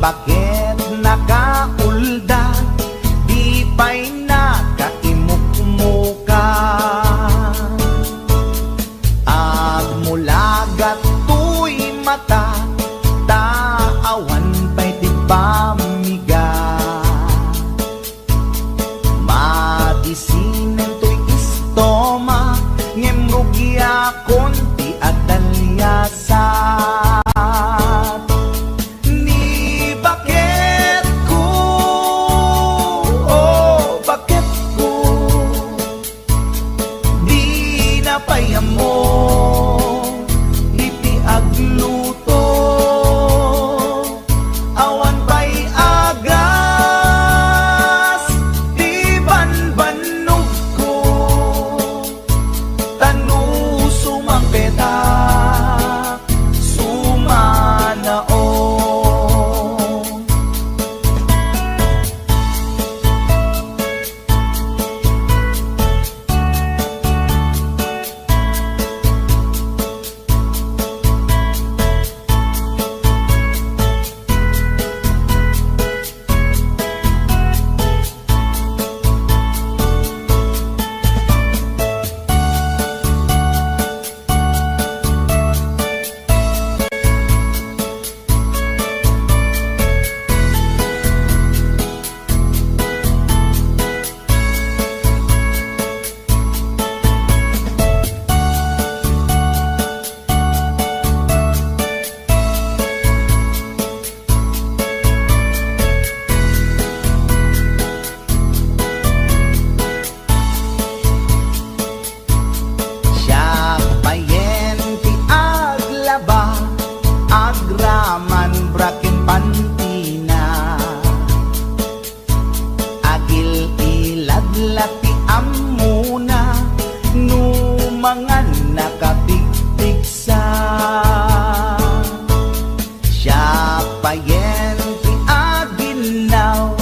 bakit nakaulda, di pa'y nakaimukmuka. Agmulagat tuy mata, taawan pa'y di pamiga. Madisinen tuy istoma, ngemrugya konti at dalyasat. Ni bakit ko, oh bakit ko, di napayamo, iti agluto, awan pa'y agas, di banbanog ko, tanu sumampeta, sumanao. Agraman brakin pantina, agil iladlati amuna, numangan nakapigpigsa. Siya payenti aginaw,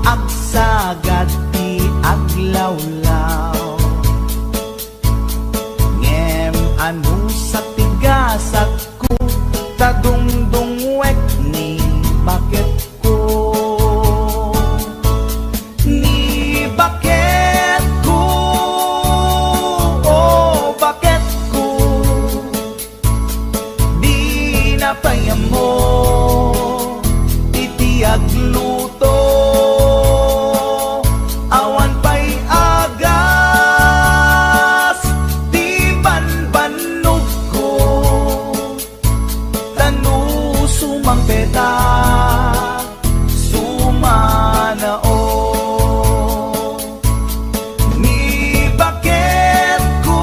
agsagad ti aglawlaw. Ngem anu sa tigasat ko, tadungdungwek ni bakit ko, ni bakit ko, oh bakit ko, di napayamo, iti agluto, awan pa'y agas, di banbanog ko, tanu sumampeta, sumanao. Ni bakit ko,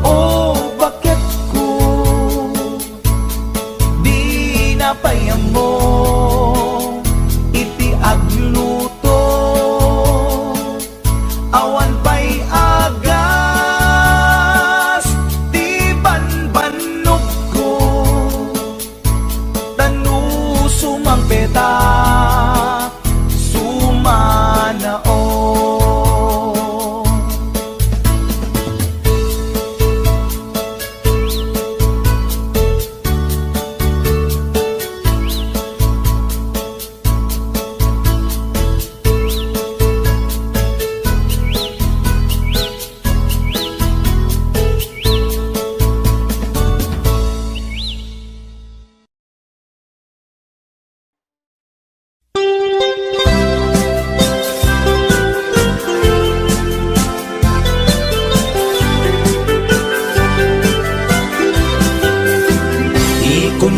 oh bakit ko, di napayamo, iti agluto, awan pa'y agas, di banbanog ko, tanu sumampeta, sumanao.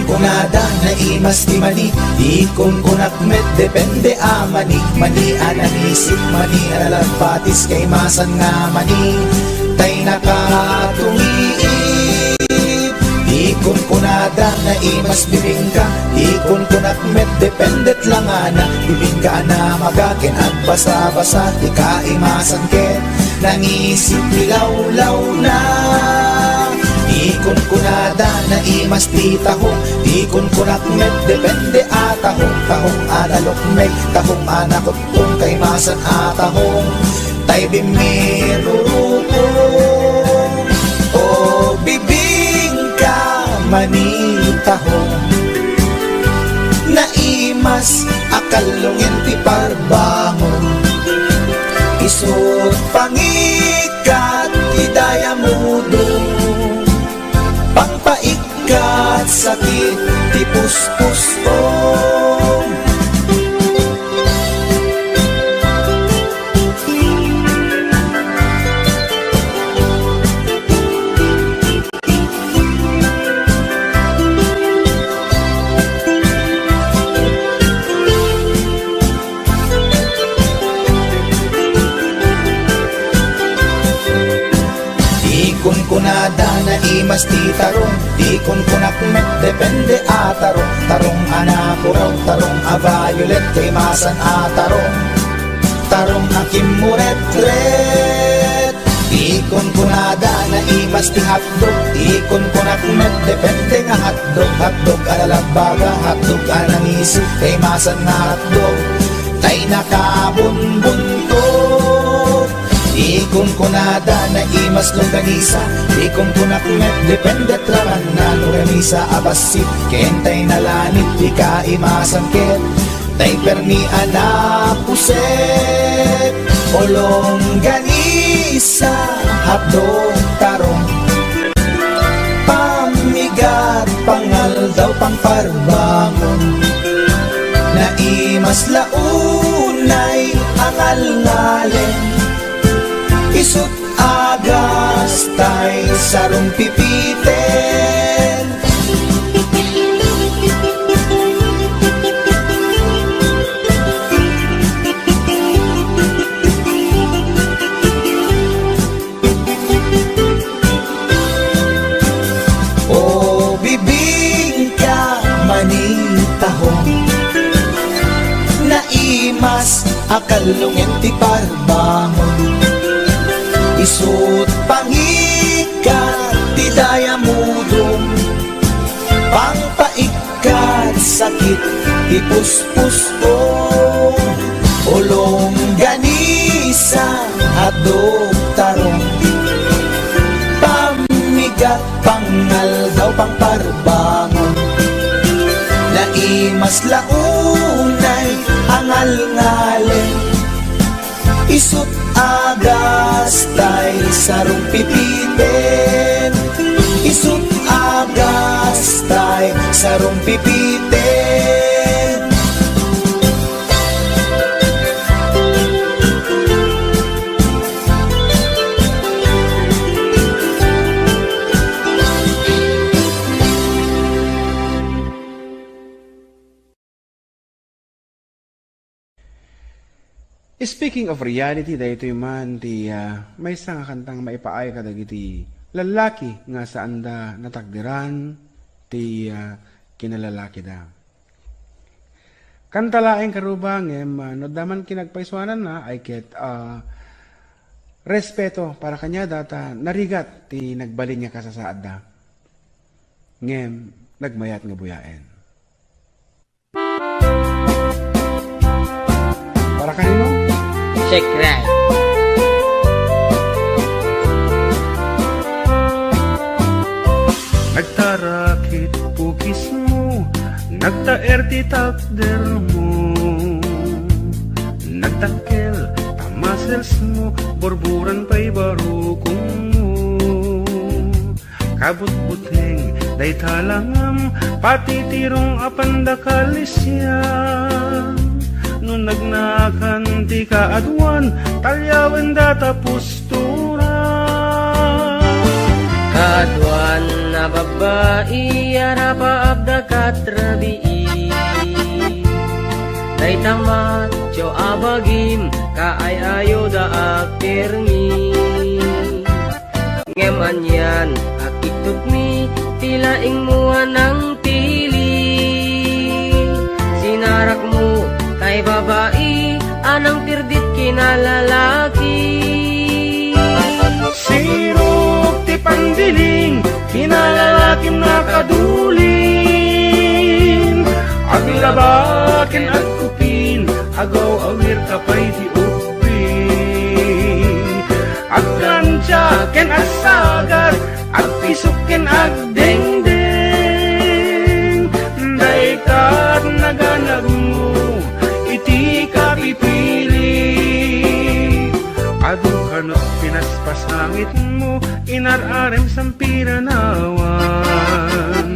Kunada na imas di mani, ikon kunak met depende amani, mani ananisip mani analagpatis kay masan nga mani, tay nakatumiip. Ikon kunada na imas bibingka, ikon kunak met dependet lang ana, bibingka na magakin at basa-basa, di ka imasan ken, nangisip lilaw-law na. Ikon kunada na imas ti tahong, ikon kunak met depende atahong, tahong analok meg, tahong anakot kung kay masan atahong, tay bimirurupong, o bibing ka manitahong, na imas akalungin ti parbangon. Isut pangikat idaya mudo, pangpaikat sakit ti puspuso. Kunada na imas ti tarong, di kunak met depende a tarong. Tarong anapuraw, tarong a violet, kay masan a tarong. Tarong a kimuret-ret. Di kunada na imas ti hotdog, di kunak met depende nga hotdog. Hotdog alalabaga, hotdog anangisi, kay masan na hotdog. Tay nakabunbuntot. Ikon kunada na imas longganisa, ikon kunak met depende traman na longganisa abasit, kentay na lanit di ka imasan ket, tay permi anapuset. O longganisa hapdog tarong, pamigat pangal daw pangparbangon, na imas launay angal ngalen. Isut agas tay sarong pipiten. O bibing ka manitahong, naimas akalungin ti parbangon. Isut pangikat ti daya mudong, pangpaikat sakit ti puspuso. Olong ganisa hadog tarong, pamigat pangal daw pangparbangon, naimas launay angal ngalen. Isut agas tay sarong pipiten, isut agas tay sarong pipiten. Speaking of reality, dahito man ti may isang kantang maipaay kadagiti lalaki nga saan da natakdiran ti kinalalaki da. Kantalaeng karubang no daman kinagpaiswanan na ay ket respeto para kanya data narigat ti nagbalin nga kasasaad da. Ngem nagmayat nga buyaen. Para kanino? Check right. Nagtarakit pukis mo, nagtaer ti takder mo, nagtakkel tamasels mo, borburan pa'y barukong mo. Kabut-buteng day talangam, pati tirong apandakalisya. No nagnakan ti kaadwan, talyawan data pustura. Kaadwan na babae, arapaab da katrabii. Day tamat, jo abagim, kaay-ayo da akirmi. Ngeman yan, akituk mi, tilaing mua ng tili. Sinarak mo, kay babae, anang tirdit kinalalaki. Sirok ti pandiling, kinalalakim na kadulin. Aglabakin at kupin, agaw awir kapay ti upin. Aglansyaken at sagat, agpisukin agdengdeng. Daykat naganag mo, sangit mo inararem sampiranawan.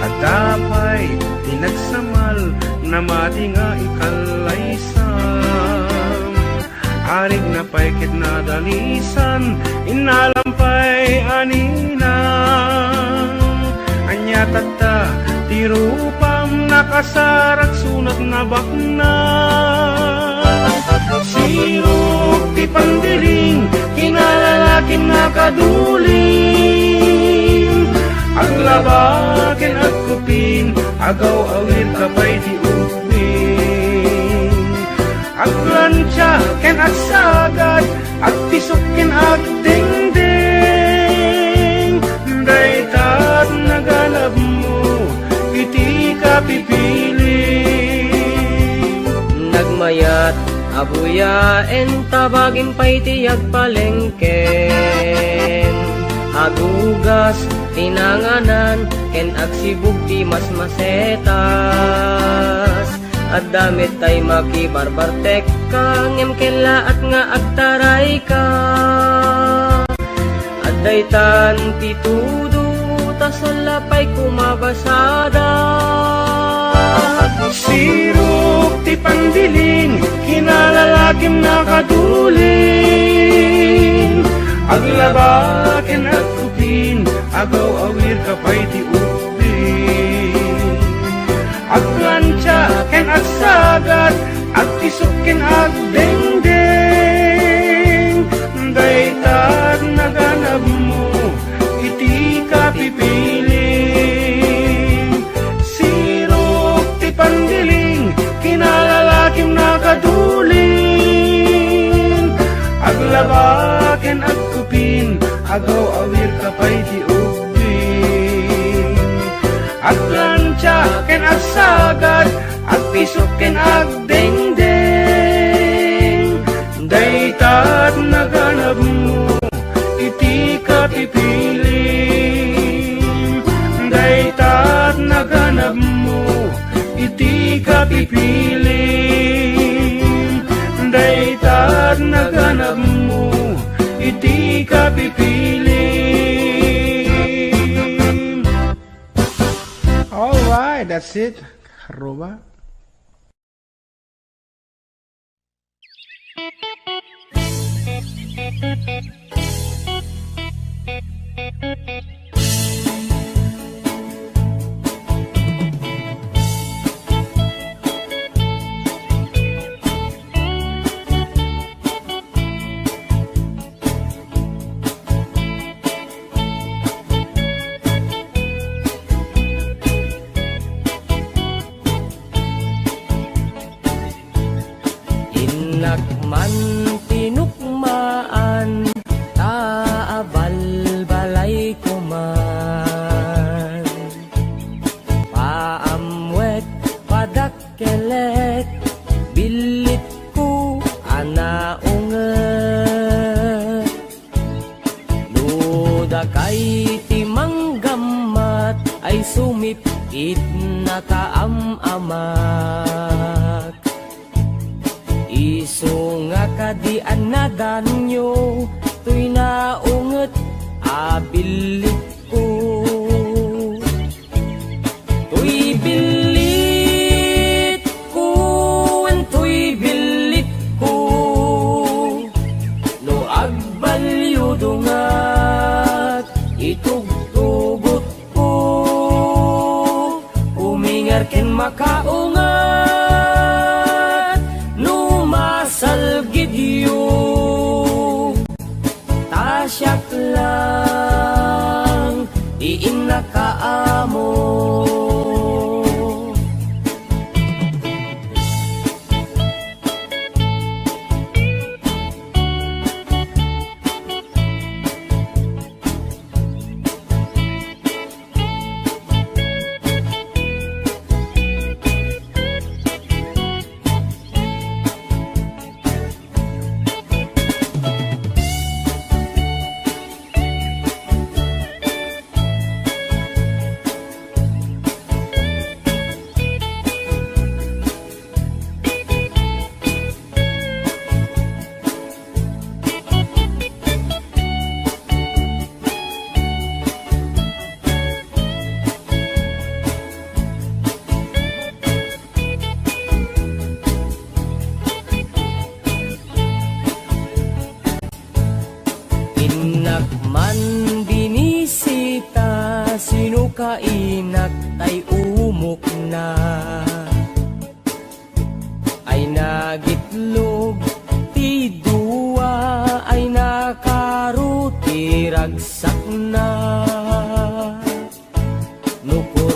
At dapay tinagsamal na mati nga ikalaysam. Arig na paikit na dalisan inalampay aninang. Anya tata tirupam nakasarak sunat na bakna. Sirok ti pandiling kinalalaking nakaduling. Aglabaken at kupin agaw awir kapay di ubing. Aglansya ken at sagad at pisok ken at dingding. Daytat naganap mo iti kapipiling. Nagmayat abuyaen tabagin pa'y tiyag palengken. Agugas tinanganan ken agsibug ti mas masetas. At damit tay makibarbartek ka ngem kela at nga agtaray ka. At daytan ti tudo tasalapay kumabasada. Sirok ti pandiling kinalalakim nakaduling. Aglabaken at kupin agaw awir kapay ti ubing. Aglansya ken at sagad at tisok ken at dengdeng. Daytat naganap mo iti kapipiling. Sirok ti pandiling kinalalakim nakaduling. Aglabaken at kupin agaw awir kapay ti ubing. Aglansya ken at sagad at pisok ken at dengdeng. Daytat naganap mo iti kapipiling. Daytat naganap mo iti kapipiling. Daytat naganap mo iti kapipiling. Alright, that's it. Karuba. Inakman tinukmaan taabal balay kuman. Paamwet padakkelet bilit ko anaunget. Luda kay timanggamat ay sumipit na kaamamak. Iso nga kadian na danyo tuy naunget abilit ko. Tuy bilit ko en tuy bilit ko no agbalyo dungat itugtugot ko. Umingar ken makaungat no masalgidyo. Tasyak lang diin nakaamo.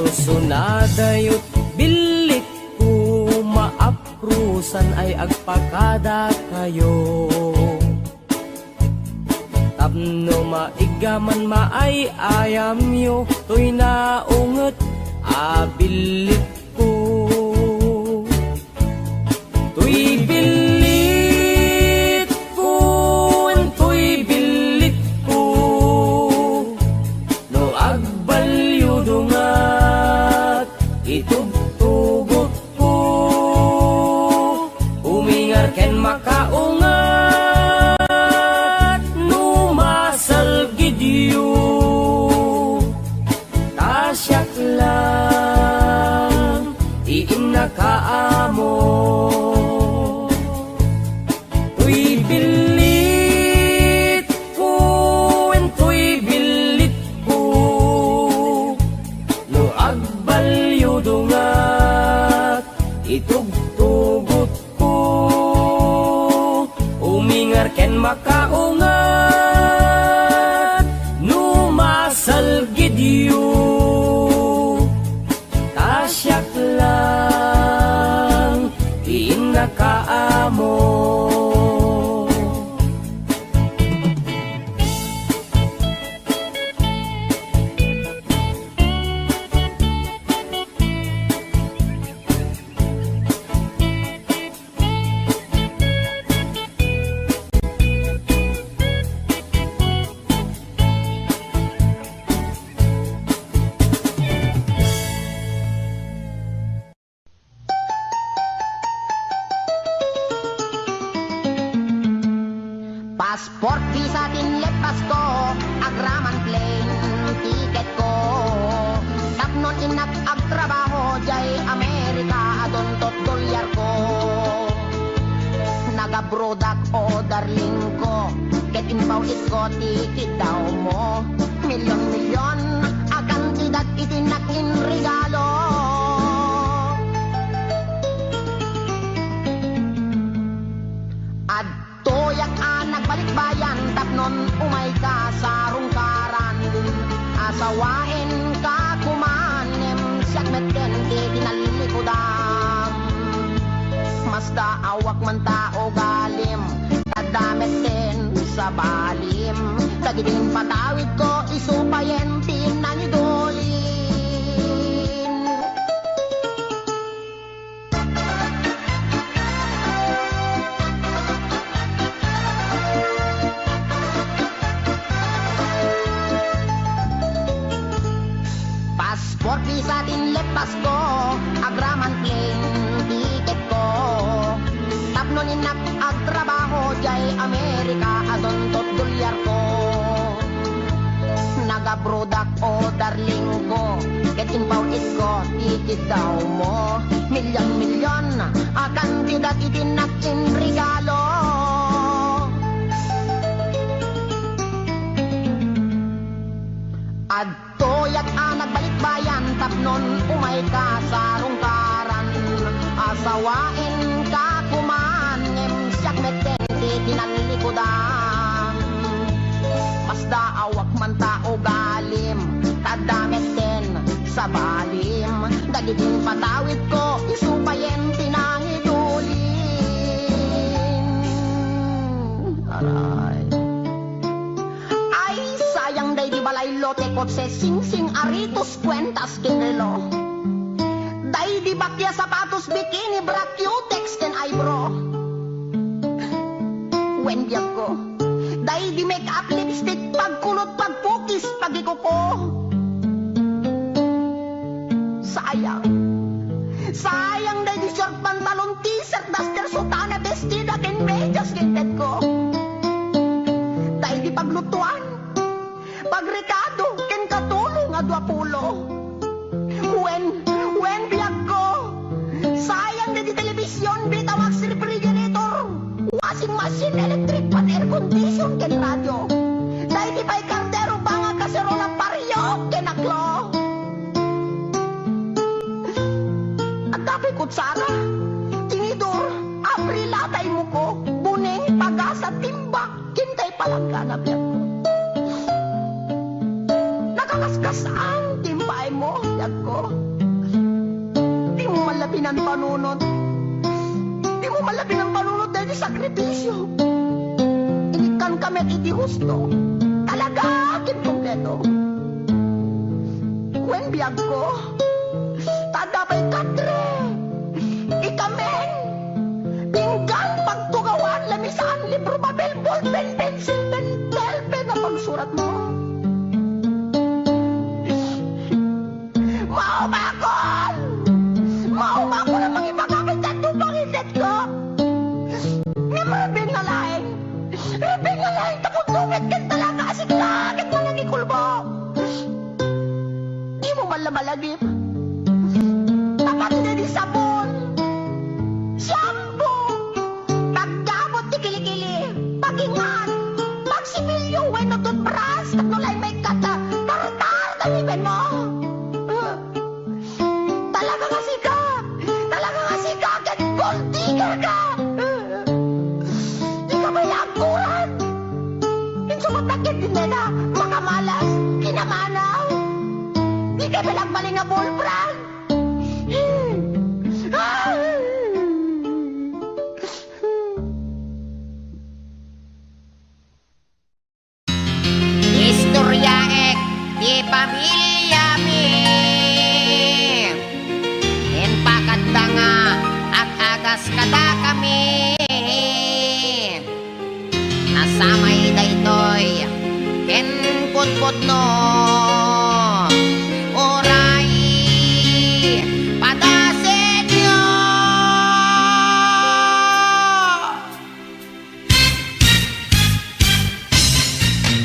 Sunadayot bilit ko maaprusan ay agpakada kayo. Tapno maigaman maay ayam yo, to'y naunget abilit ko. To'y bilit ko, to'y bilit ko, no agbalyo dungat itugtugot ko. Umingar ken makaungat no masal gidyo. Tasyak lang iim na kaamo. To'y bilit ko, to'y bilit ko, no agbalyo dungat itugtugot ko. Umingar ken makaungat no masal gidyo. Tasyak lang iim na kaamo. Passport, visa, tinlepas ko, agraman plane, tiket ko. Tapnon inak agtrabaho, jay Amerika, adon tot dolyar ko. Nagabrodak o darling ko, ket inpaw ko, tiket daw mo. Milyon-milyon, akan tidak itinak in regalo. Toyak anak balik bayan, tapnon umay ka sa rungkaran. Asawain ka kumanem, siyak meten di tinalilikodan. Mas daawak man tao galim, kadamit din sa balim. Tagidin patawid ko, isupayen tinanidolin. Passport, visa, tinlepas ko, agraman plane, tiket ko. Tapnon inak agtrabaho, jay Amerika, adon tot dolyar ko. Nagabrodak o darling ko, ket inpaw ko, tiket daw mo. Milyon-milyon, akan tidak itinak in regalo. Toyak anak balik bayan, tapnon umay ka sa rungkaran. Asawain ka kumanem, siyak meten di tinalilikodan. Mas daawak man tao galim, kadamit din sa balim. Dagidin patawid ko, isupayen tinangidulin. Aray. Day di balay lote kotse sing-sing aritos kwentas kinelo. Day di bakya sapatos bikini bra cutex ken eyebrow. Wendiag ko. Day di make up lipstick pagkulot pagpukis pagikuko. Sayang. Sayang day di short pantalon t-shirt duster sutana bestida ken medyas kintet ko. Day di paglutuan. Pagrekado, ken katulong nga 20. When biyag ko, sayang na di telebisyon, bitawag si refrigerator, washing machine, electric pan, air condition, ken radio. Dahil di pa'y kardero, banga kaserola, pariyok, ken aklo. At dapat kutsara, tinidor, aprilatay mo ko, buning, pag-asa, timbak, kintay palangga na biyag ko. Nakakaskas ang timbay mo, yag ko. Di mo malabi ng panunod. Di mo malabi ng panunod dahil sa sakripisyo. Ikan kami at iti husto. Talaga, akin kompleto. When biyag ko, tadabay katre. Ikamen, pinggan pagtugawan, lamisaan, libro, papel, ballpen, pencil, pen, pen na pagsurat mo. Maumako na mga ipagamit at tupangisit ko. Nga marabing nga laing. Rabing nga laing takot lumit kat talaga asik langit mo nang ikulbo. Di mo man lamalagip. Tapat na di sabon. Shampoo. Pagdabot di kilikili. Pagingan. Pagsimilyo weno toothbrush. Tatnulay may kata. Tartar talibin mo. Talaga kasi ka. Talaga kasi ka. Kat gold digger ka. Di ka may laguran. Insumatakit din na makamalas. Kinamanaw. Di ka balagbaling nga bullbrand. Istorya ek di pamilya mi. En pakadda nga at agas kada kami. Nasamay daytoy ken putput no. Oray padasenyo.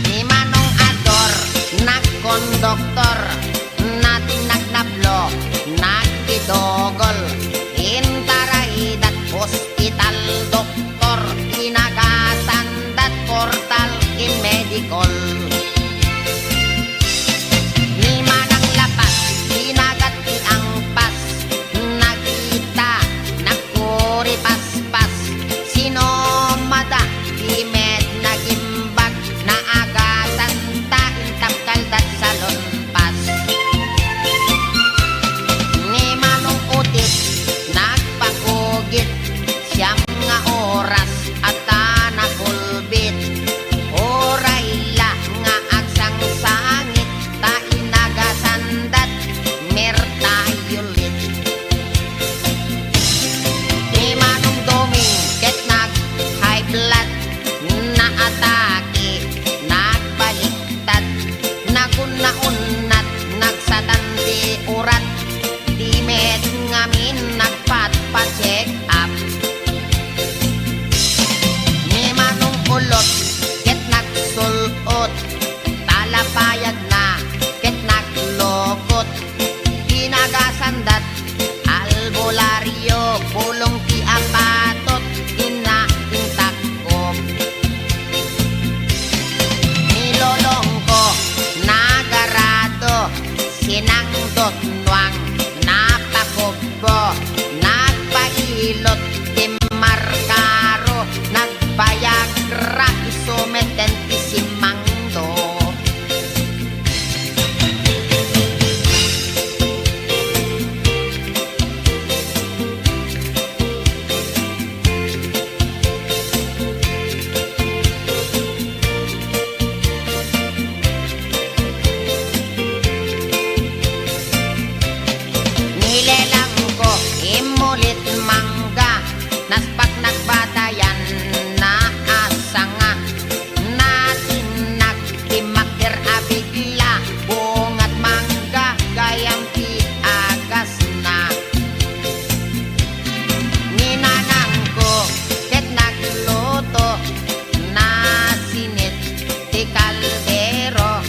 Ni Manong Ador nagkondoktor, natin nagnablo, nagkidogol, intarahidat hospital doktor, inagasandat portal in medical. Ni Manang Lapas, inagat ti angpas, nakita, nakuri paspas, sinomada, di med nagimbag, naagasan ta intap kaldat sa lonpas. Ni Manong Utis, nagpakugit, siyam nga oras at nakulbit. Oray la nga agsang sangit, ta inagasandat, merta yulit. Ni Manong Doming, ket nag high blood, na atake, nagbaliktad, nagunnaunat, nagsatanti urat, di med ngamin nagpat-pa-check up. Ni Manong Ulot, ket nagsulot, talapayag na, ket naglokot, ginagasandat, albularyo, pulong ti apatot, inaintakop. Ni Lolong ko, nagarado, sinangdot nuang, napakubbo, nagpailot, timarkaro, nagbayagra, isumeten ti simangdo. Nilelang ko, imulit mangga, naspak nagbatayan na asanga, natin nagtimakir abigla, bungat mangga, gayam ti agas na. Ninanang ko, ket nagluto, nasinit ti kaldero,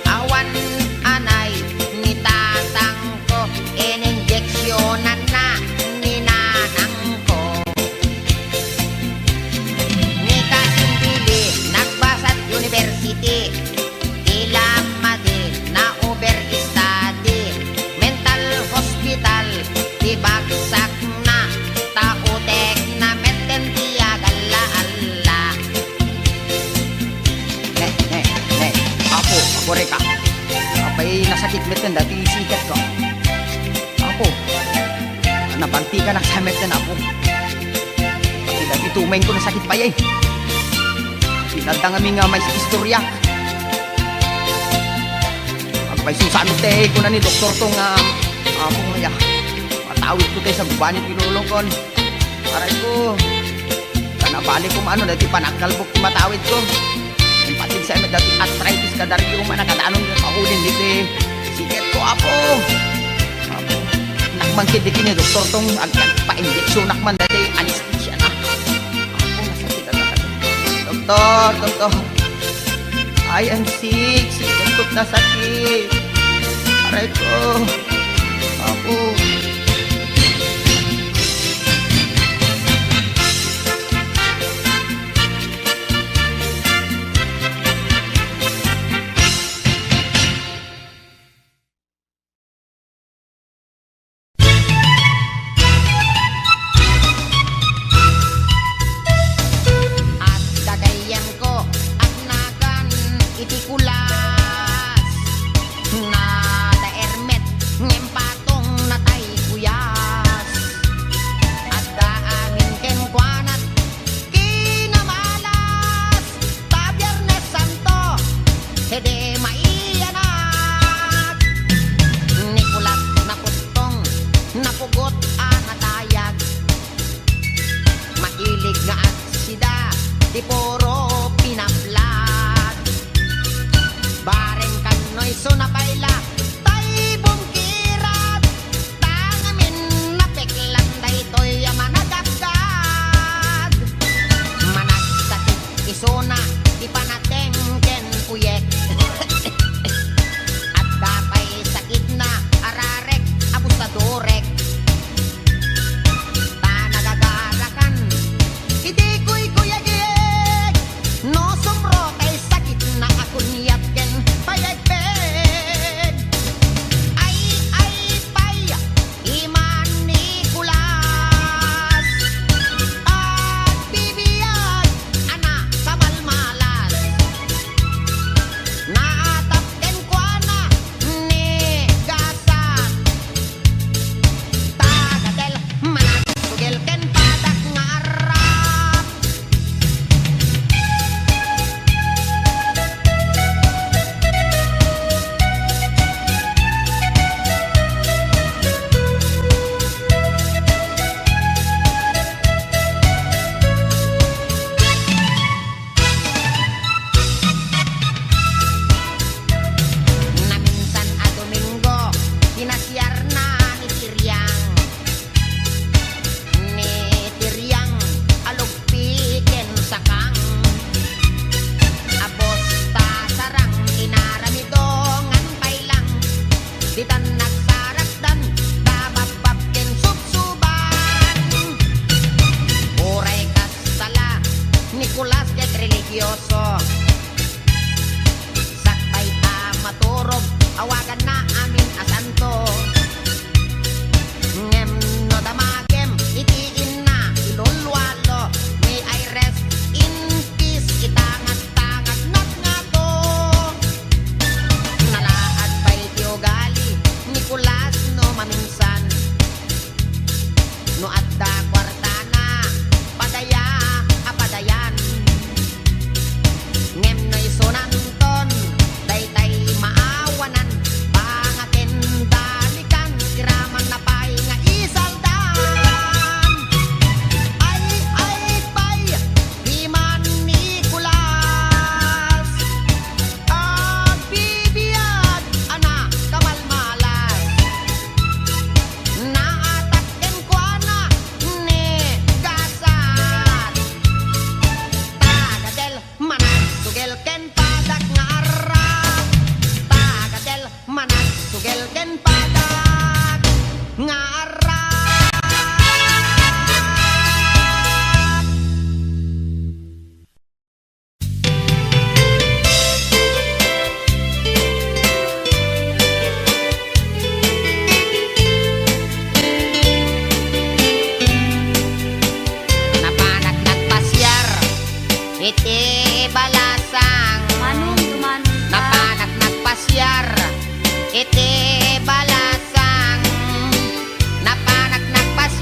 awan anay ni tatang ko, ininjeksyonan na ninanang ko. Ni Kasimbili, nagbasat university, ilamade na over-study, mental hospital, di bagsak na, tautek na meten ti agala-ala. Apo reka. Apay nasakit meten dati sikat ko. Apo. nabanti ka nakasamet na po. Pati itumain ko na sakit pa yay. Pinatang nga may istorya. Agpay susano te ko na ni doktor tong apong nga. Matawid ko tayo sa gubanit pinulong kon. Aray ko. Kanabalik ko maano dati panakalbok matawid ko. Yung patid sa dati arthritis ka dari yung manakadaanon yung kahulin dito siket ko apo. Nakmangkid dito ni doktor tong agpa-injeksyon nakman dati anesthesia na. Ako nasakit na doktor. I am sick. Siket ko na sakit. Aray ko. Apo. Iti balasang napanak nagpas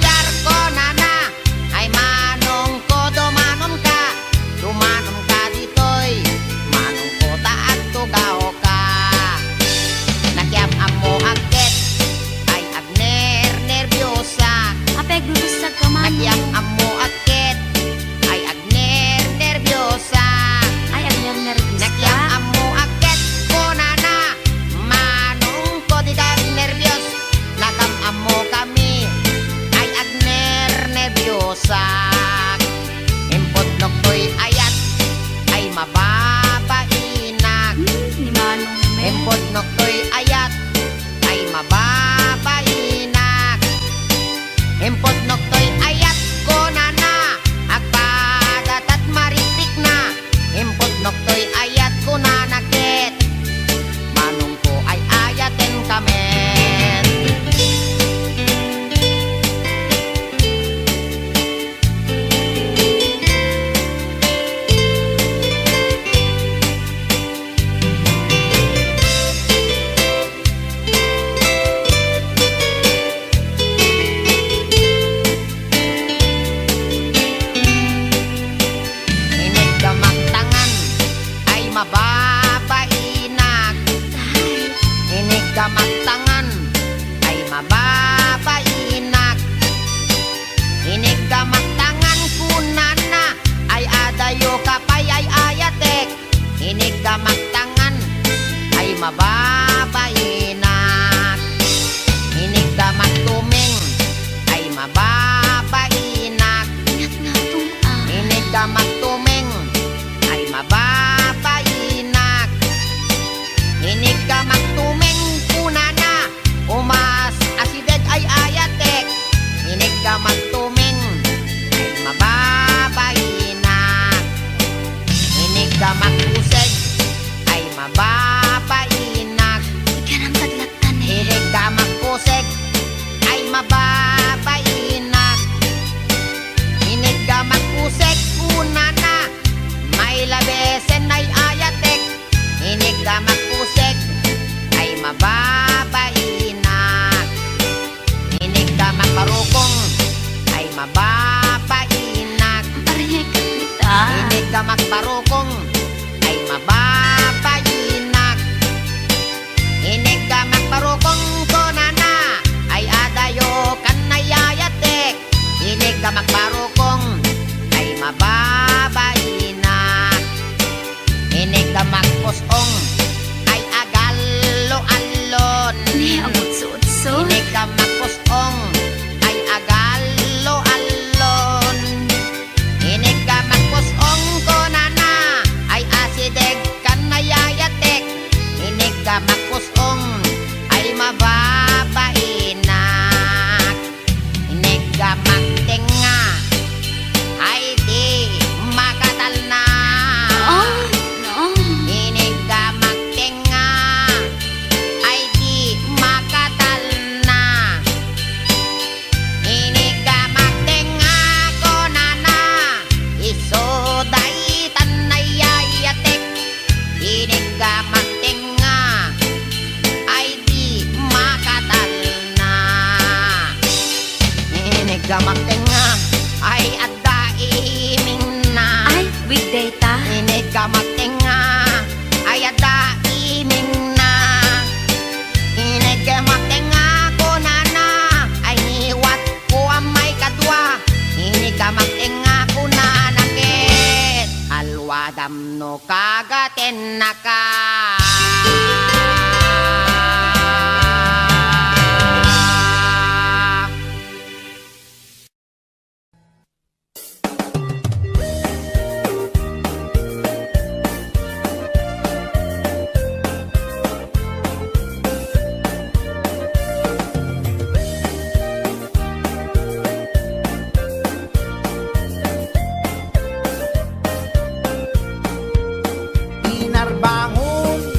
Impot noktoy ayat ko na agpadatat marikrik na. Impot noktoy ayat ko na nakit. Manong ko ay ayaten kamen. Inig gamang tangan ay mababainak. Inig gamang tangan ay mababainak. Inig gamang tangan kunana ay adayo kapay ay ayatek. Inig gamang tangan ay mababainak. Inig gamang tuming ay mababainak. Inig gamang tuming ay mababainak. Inig gamang tuming kunana umas asideg ay ayatek. Inig gamang tuming ay mababainak. Inig gamang kuseg ay mababainak. Inig gamang kuseg ay mababainak. Inig gamang kuseg kunana may labesen ay ayatek. Inig gamang kuseg ay mababainak. Inig gamang barukong ay mababainak. Inig gamang barukong ay mababainak. Inig gamang barukong konana ay adayo kanayayatek. Inig gamang barukong ay mababainak. Inig gamang pusong ay agalo-alon. Inig gamang pusong ay agalo-alon. Inig gamang pusong konana ay asideg kanayayatek. Inig gamang pusong ay mababainak. Inig gamang tenga ay di makatal na. Inig gamang tenga ay di makatal na. Inig gamang tenga ko na isoday tanayayatek. Inig gamang tenga ay di makatal na. Inig gamang tenga ay adda iming na. Inig gamang tenga ay adda iming na. Inig gamang tenga ko na ay niwat ko ang may kadwa. Inig gamang tenga ko na nakit. Alwadam no kagaten na ka. Inarbangon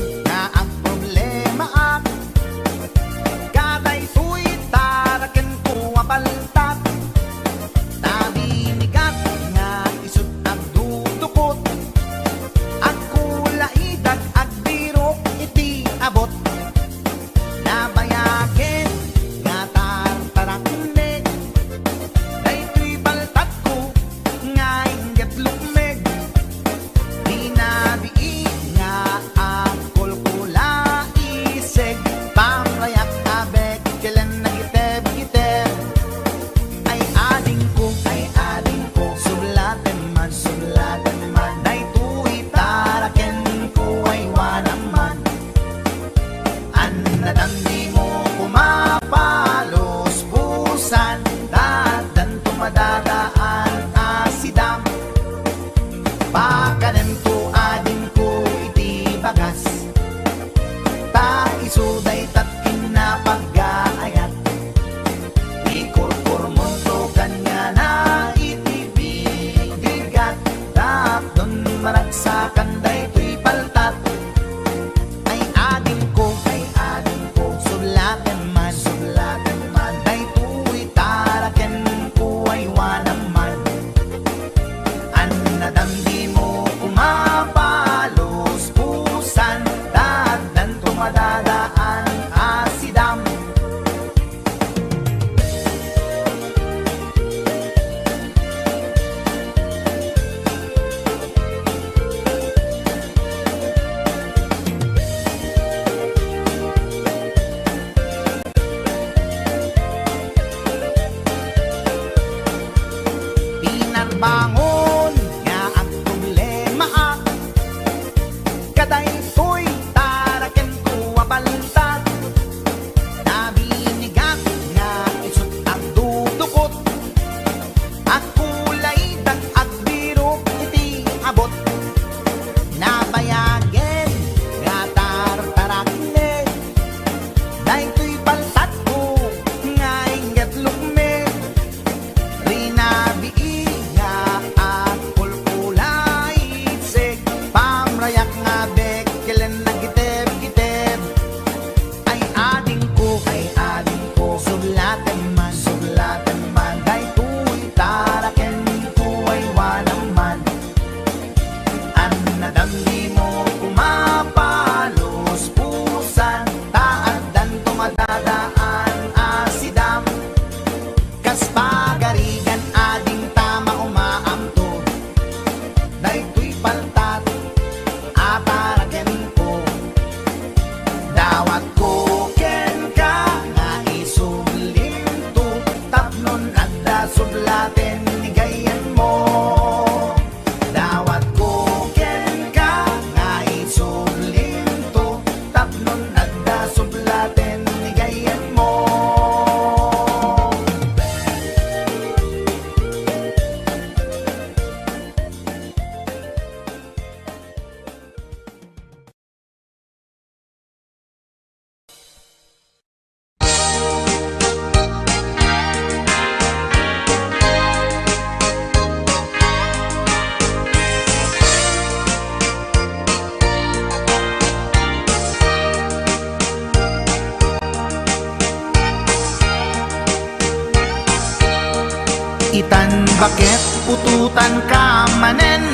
itan bakit pututan ka manen,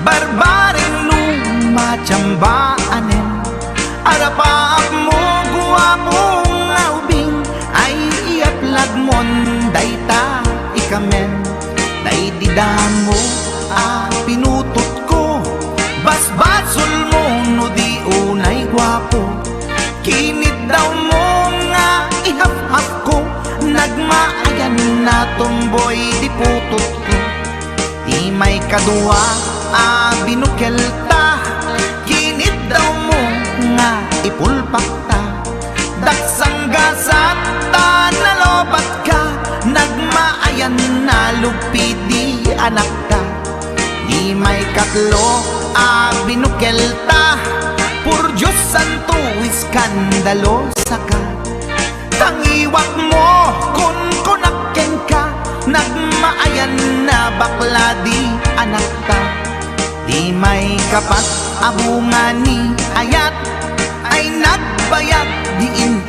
barbaring lumachambaanen. Arapaap mo guwapong aubing, ay iaplag mon dayta ikamen. Daydidamo pinutot ko, basbasol mo no di unay gwapo. Kinit daw mo nga ihap-hap ko, nagmaayan na tomboy di putot ko. Di may kadua binukel ta, kinit daw mo nga ipulpak ta. Daksang gasat ta nalobat ka, nagmaayan na lupit di anak ka. Di may katlo binukel ta, pur Diyos santo iskandalo saka. Tangiwak mo kun kunaken ka, nagmaayan na bakla di anak ta. Di may kapat abungan ni ayat, ay nagbayag di in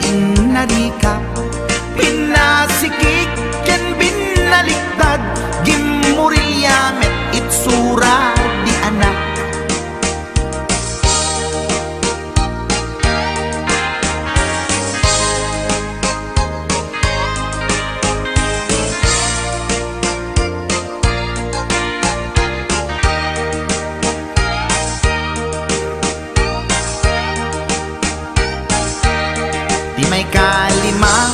narikap. Pinasikik ken binaliktad, gimmurilyamet itsura di anak. Di may kalima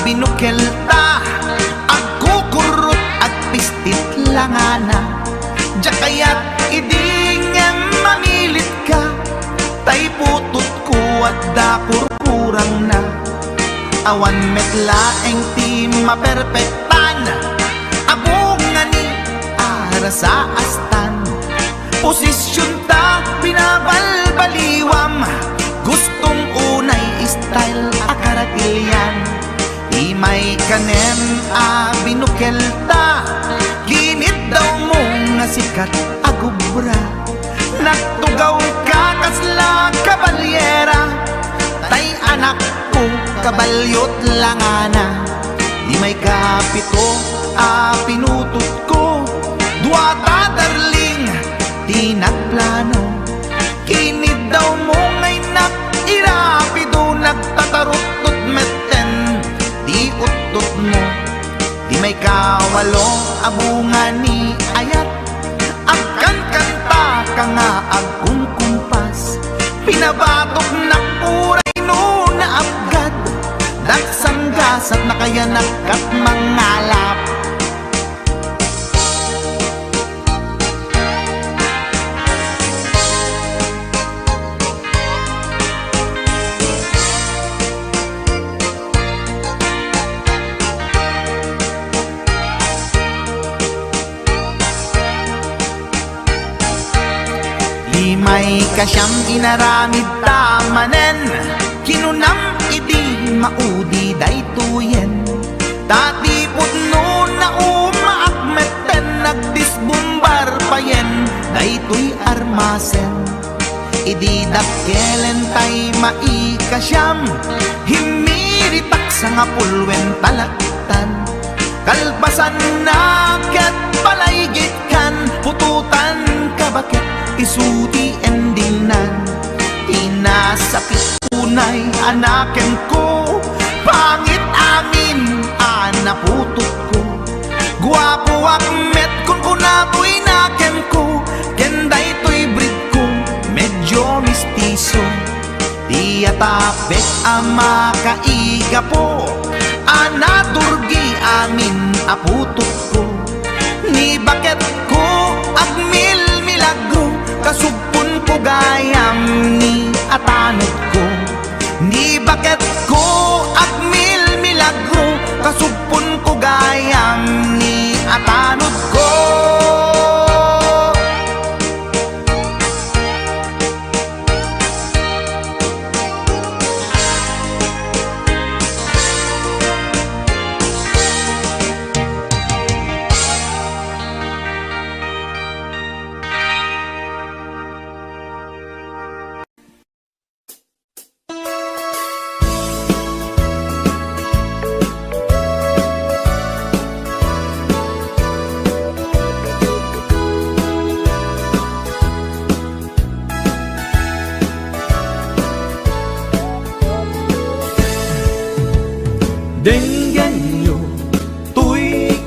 binukel ta, agkukurot at pistit langana. Jakayat idingem mamilit ka, tay putot ko at dakurkurang na. Awan metlaeng ti maperpektan, abungan ni ara sa astan. Posisyon ta binabalbaliwam, gustong unay style akaratilyan. Di may kanem binukel ta, ginit daw mo nga sikat agubra. Nagtugaw ka kasla kabalyera, tay anak ko kabalyot langana. Di may kapito pinutot ko, duwata darling di nagplano. Kinid daw mo ngay irapido, nagtatarot-tot meten di utot mo. Di may kawalo abungan ni ayat, agkan kanta ka nga agkong kumpas. Pinabatok na puray no na abgad, daksang gasat na kaya nagkat mangalap. Di may kasyam inaramid tamanen, kinunam idi maudi daytoyen. Tati putno na umaakmeten, nagdisbumbar payen daytoy armasen. Idi dakkelen tay maikasyam, himiritak sa nga pulwen talaktan. Kalpasan na ket palaygit kan, pututan ka bakit isuti endingnan. Inasakit unay anaken ko, pangit amin anaputot ko. Guwapo akmet kung kunapoy naken ko, kenday to'y breed ko medyo mistiso. Di atapet ama kaiga po, anaturgi amin aputot ko. Ni bakit ko agmil milagro, kasugpon ko gayam ni atanod ko. Ni bakit ko agmil milagro, kasugpon ko gayam ni atanod ko.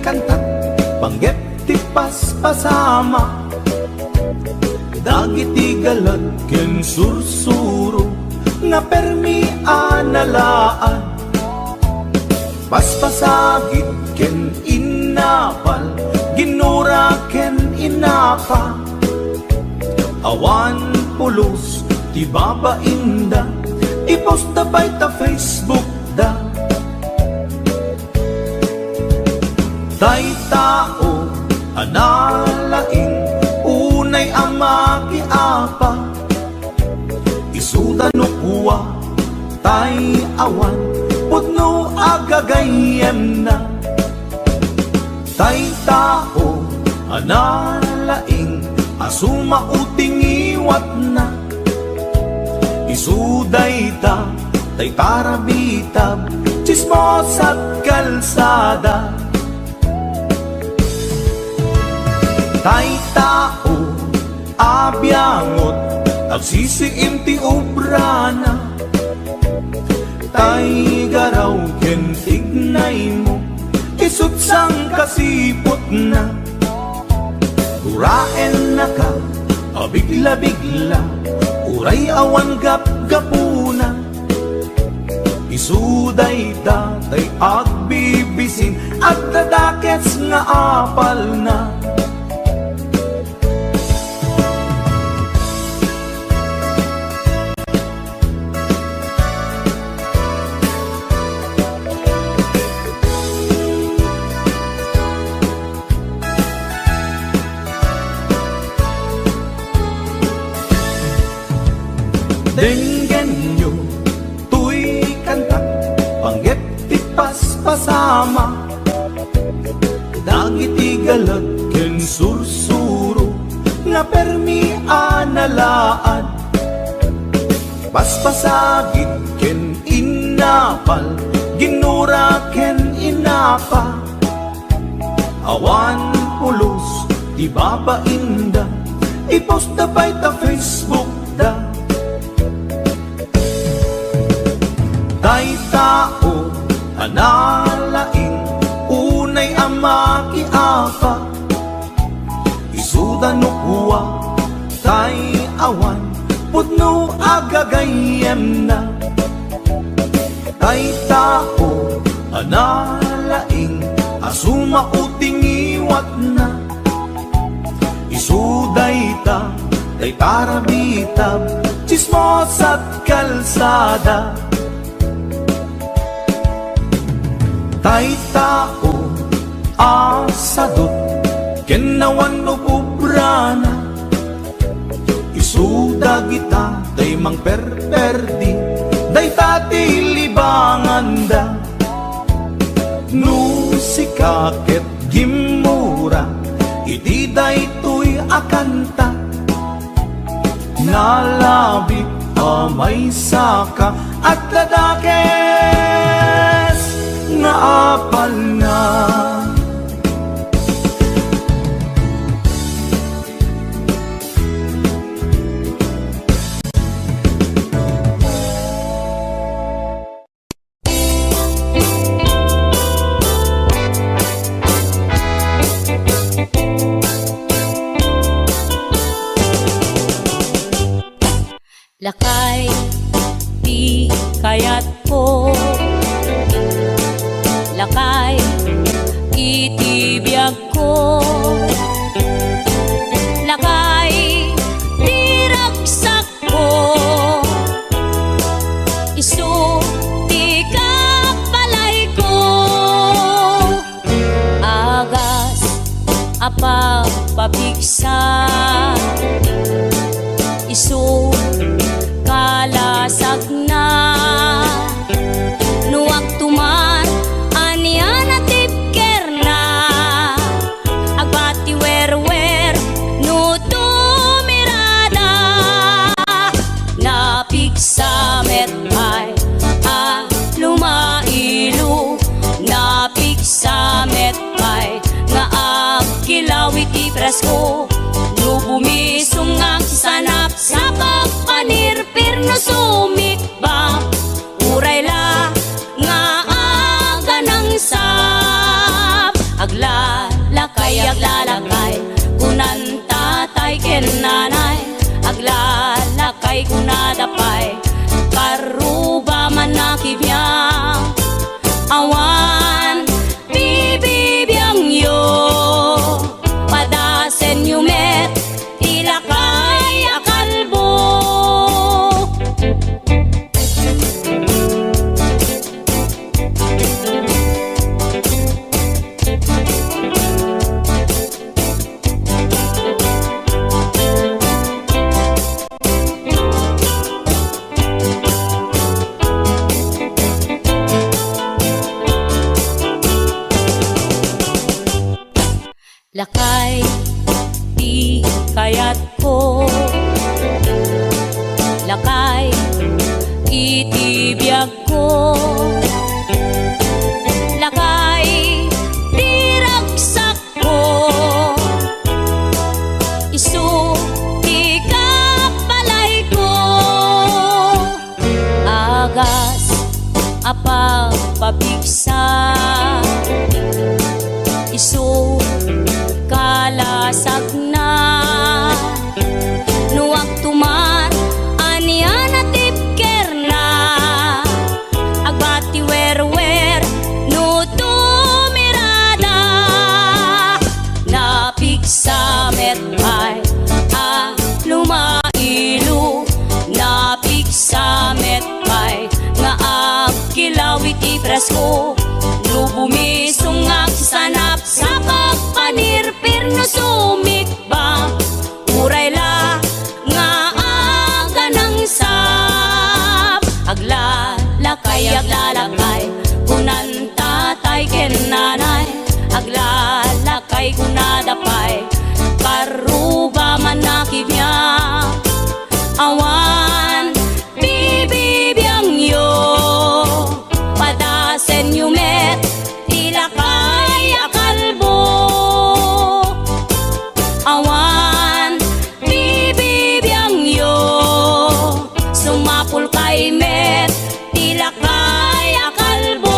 kantat panggep ti paspasama dagiti galad ken sursuro nga permi analaan paspasagit ken inapal ginura ken inapa awan pulos ti babainda iposta bay ta Facebook da tay tao analaing unay ang makiapa isuda no kuwa tay awan putno agagayem na tay tao analaing asuma uting iwat na isuday ta tay parabitab chismos at kalsada tay tao abyangot agsisiim ti obrana tay garaw ken tignay mo isut sang kasipot na uraen na ka abigla-bigla uray awan gap-gapuna isuday datay agbibisin at dadakets nga apal na denggen nyo tuy kantak panggep ti paspasama dagiti galad ken sursuro nga permi analaan paspasagit ken inapal ginura ken inapa awan pulos ti babainda iposta bay ta Facebook da tay tao analaing unay ang makiapa isuda no kuwa tay awan putno agagayem na tay tao analaing asuma uting iwat na isuday ta tay parabitab chismos at kalsada tay tao asadot kenawan no pubrana isuda kita day mang perperdi day tati libanganda no sikaket gimura iti day tuy akanta nalabit amay saka at ladakes nga apal na lakay di kayat ko lakay itibiyag ko lakay diragsak ko isu di kapalay ko agas apa pabigsa isu kalasag na nuwag tuman anian at tipker na agbati wer no tumirada napigsamet ay lumailu napigsamet ay nga agkilawit ipresko no bumisong ang sanap sa pagpanirpir no sumikba uray la nga aga ng sap agla Lakay, di kayat ko. Lakay, itibiyag ko. Lakay, di ragsak ko. Isu, di kapalay ko. Agas, apa pabigsa. Isu, kalasag na. Nuwag tuman, aniya na tipker na. Agbati wer-wer, no tumirada. Napigsa metay, lumailu. Napigsa metay, nga agkilawit ipresko. No bumisungak sanap sa pagpanirpir no sumikba. Uray la nga aga ng sap. Aglalakay, kunan tatay ken nanay. Aglalakay kunadapay, paruba man nakibya. Awan, bibibiyang yo. Padasen yumet, ilakay akalbo. Awan, bibibiyang yo. Sumapul kay met, ilakay akalbo.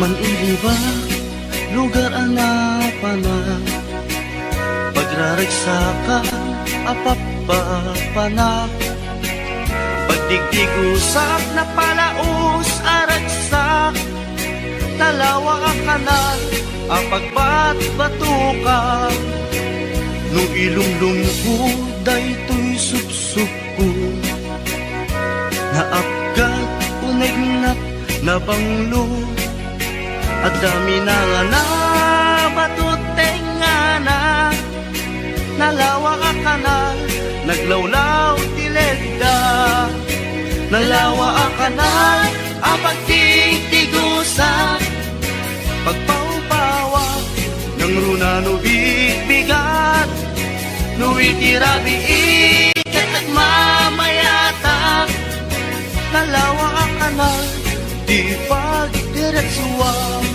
Man iliba, lugar ang napana. Pagraragsakan, apapapanak. Pagdigdigusak na palaos aragsak. Talawa ka na, apagbat-batukan. Nung ilumlum ko, dayto'y supsup ko. Naapgat, unagnak, nabanglo. At dami na nga na batuteng nga na. Nalawa ka kanal, naglawlaw tilegda. Nalawa ka kanal, apag tigtigusa. Pagpaupawa, ng runa no bigbigat. No itirabi ikat at mamayata. Nalawa ka kanal, di pagdiretsuan.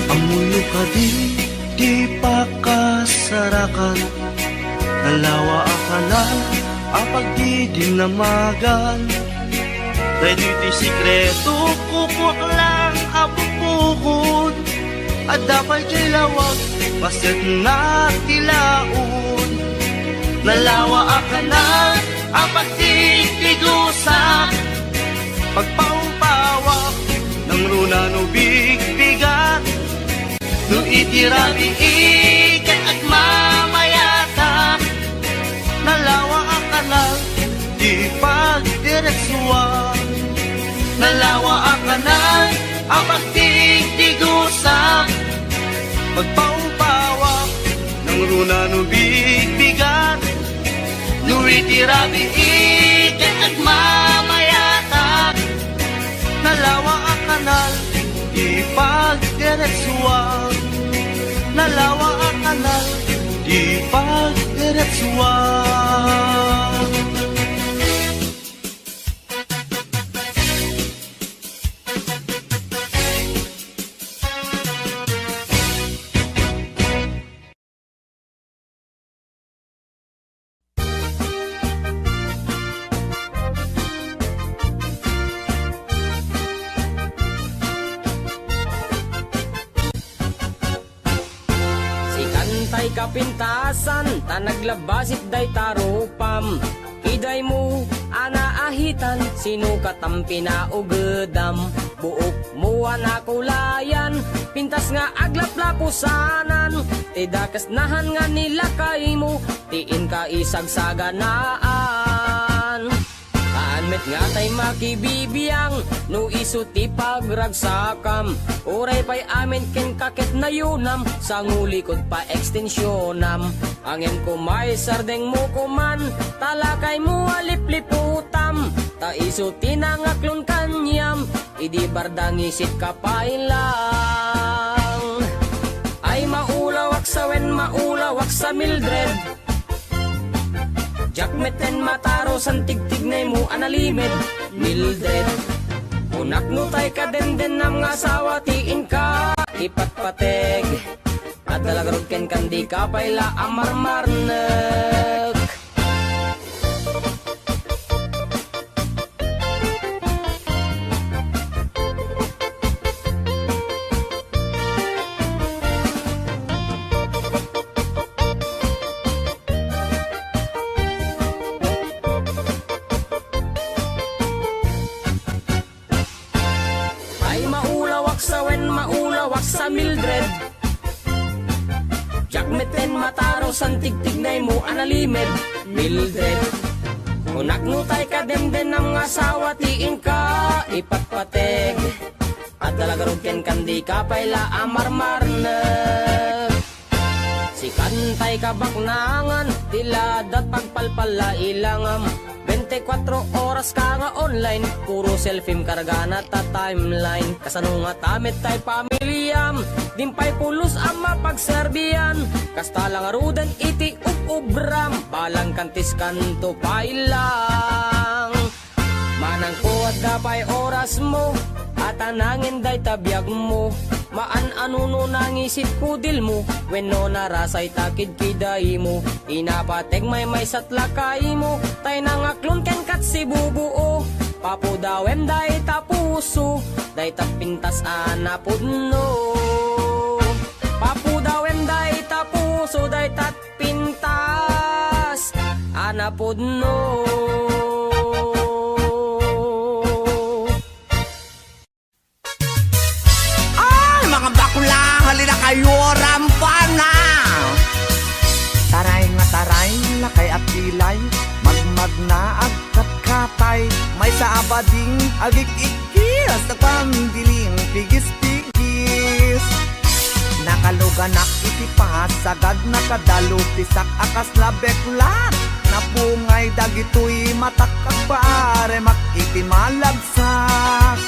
Amuyo ka di pa kasarakan. Nalawa akalan, apag di dinamagan. Dahil dito'y sikreto, kupot lang apupukod. At dapat kay lawag, pasit na tilaon. Nalawa akalan, apag di tigusa. Pagpaumpawak, ng runa no bigbigat. No itirabi ikat at mamayata. Nalawa ang kanal, di pagdiretsuan. Nalawa ang kanal, ang pagtigtigusa. Pagpaumpawak, ng runa no bigbigat. No itirabi ikat at mamayata. Nalawa ang kanal, di pagdiretsuan. Nalawa ang kanal, di pagdiretsuan. Tay kapintasan, tanaglabasit day tarupam. Iday mo, anaahitan, sinukat ang pinaugedam. Buok muwa na kulayan, pintas nga aglaplapusanan. Tidakas nahan nga nila kay mo, tiin ka isagsaganaan. Kaanmet nga tay makibibiyang, no isuti pagragsakam. Uray pa'y amin ken kakit na yunam, sa ngulikod pa ekstensyonam. Angin ko may sardeng mo kuman, talakay mo alipliputam. Ta isuti na ngaklon kanyam, idi bardang isit kapailang. Ay maulawak sa wen, maulawak sa Mildred. Jakmeten mataro san tigtignay mo analimed, Mildred. Unak no tay ka den nam nga asawa, tiin ka ipatpateg. At dalagarod ken kandi ka payla amarmarnek. Maulawak sa Mildred. Jakmeten mataro san tigtignay mo analimed, Mildred. Unak nutay ka demden ng asawa, tiin ka ipatpateg. At dalagarog ken kandi ka payla amarmarnek. Si kantay ka baknangan, tiladat pagpalpala ilangam. 24 oras ka nga online, puro selfie karga na ta timeline. Kasano nga tamit tay pamilyam, dimpay pulos ang mapagserbiyan. Kasta lang arudan iti ubram, balang kantis kanto pailang. Manang ko at dapay oras mo, at anangin day tabiyag mo. Maan anuno nangisit kudil mo, when no narasay takid kiday mo. Inapateg may satlakay mo, tay nangaklon ken kat si bubuo. Papudawem day tapuso, day tapintas anapudno. Papudawem day tapuso, day tatpintas anapudno. Halina kayo, rampana! Taray nga taray, lakay at pilay, magmag na agkat-katay, may sa abading agik-ikis, nagpamdiling pigis-pigis. Nakaluganak iti pasagad, nakadalo pisak akas labeklat, napungay dagitoy matakak paare makiti malagsak.